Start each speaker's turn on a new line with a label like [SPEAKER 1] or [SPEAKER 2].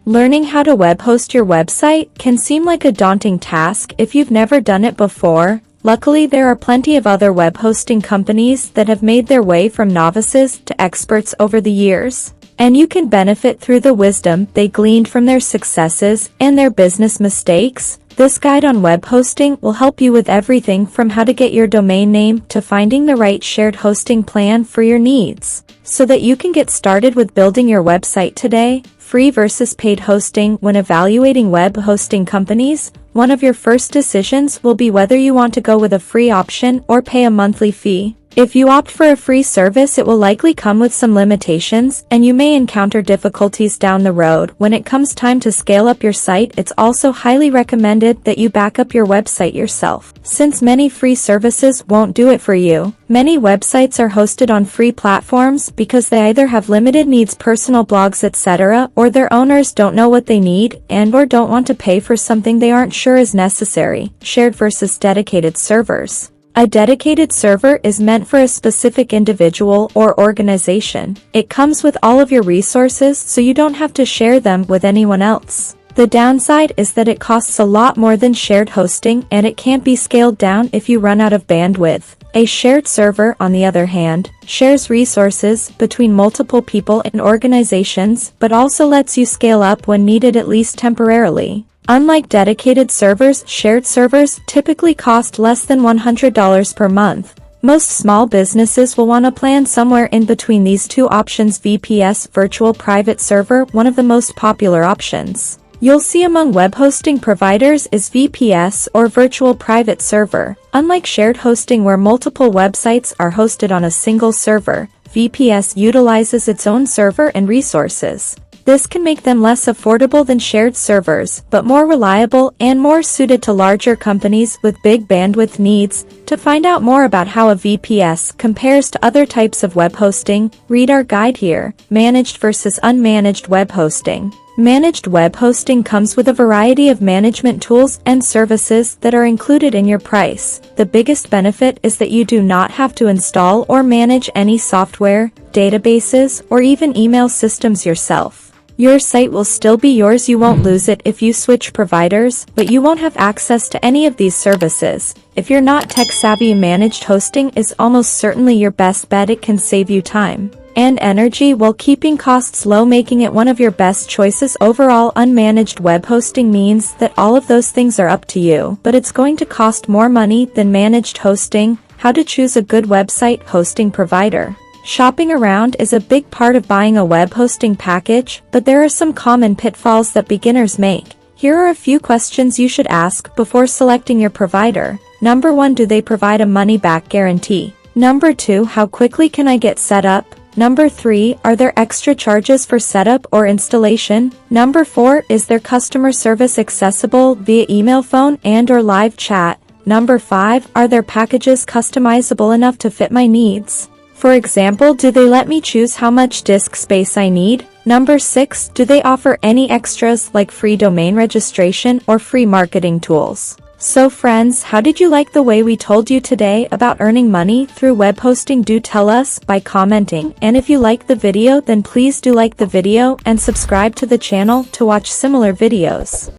[SPEAKER 1] Learning how to web host your website can seem like a daunting task if you've never done it before. Luckily, there are plenty of other web hosting companies that have made their way from novices to experts over the years, and you can benefit through the wisdom they gleaned from their successes and their business mistakes. This guide on web hosting will help you with everything from how to get your domain name to finding the right shared hosting plan for your needs, so that you can get started with building your website today. Free versus paid hosting. When evaluating web hosting companies, one of your first decisions will be whether you want to go with a free option or pay a monthly fee. If you opt for a free service, it will likely come with some limitations, and you may encounter difficulties down the road. When it comes time to scale up your site, it's also highly recommended that you back up your website yourself, since many free services won't do it for you. Many websites are hosted on free platforms because they either have limited needs, personal blogs, etc., or their owners don't know what they need and/or don't want to pay for something they aren't sure is necessary. Shared versus dedicated servers. A dedicated server is meant for a specific individual or organization. It comes with all of your resources, so you don't have to share them with anyone else. The downside is that it costs a lot more than shared hosting, and it can't be scaled down if you run out of bandwidth. A shared server, on the other hand, shares resources between multiple people and organizations, but also lets you scale up when needed, at least temporarily. Unlike dedicated servers, shared servers typically cost less than $100 per month. Most small businesses will want to plan somewhere in between these two options. VPS, virtual private server, one of the most popular options you'll see among web hosting providers is VPS, or virtual private server. Unlike shared hosting where multiple websites are hosted on a single server, VPS utilizes its own server and resources. This can make them less affordable than shared servers, but more reliable and more suited to larger companies with big bandwidth needs. To find out more about how a VPS compares to other types of web hosting, read our guide here. Managed versus unmanaged web hosting. Managed web hosting comes with a variety of management tools and services that are included in your price. The biggest benefit is that you do not have to install or manage any software, databases, or even email systems yourself. Your site will still be yours. You won't lose it if you switch providers, but you won't have access to any of these services. If you're not tech-savvy, managed hosting is almost certainly your best bet. It can save you time and energy while keeping costs low, making it one of your best choices. Overall, unmanaged web hosting means that all of those things are up to you, but it's going to cost more money than managed hosting. How to choose a good website hosting provider. Shopping around is a big part of buying a web hosting package, but there are some common pitfalls that beginners make. Here are a few questions you should ask before selecting your provider. Number 1, do they provide a money-back guarantee? Number 2, how quickly can I get set up? Number 3, are there extra charges for setup or installation? Number 4, is their customer service accessible via email, phone, and/or live chat? Number 5, are their packages customizable enough to fit my needs? For example, do they let me choose how much disk space I need? Number 6, do they offer any extras like free domain registration or free marketing tools? So friends, how did you like the way we told you today about earning money through web hosting? Do tell us by commenting, and if you like the video, then please do like the video and subscribe to the channel to watch similar videos.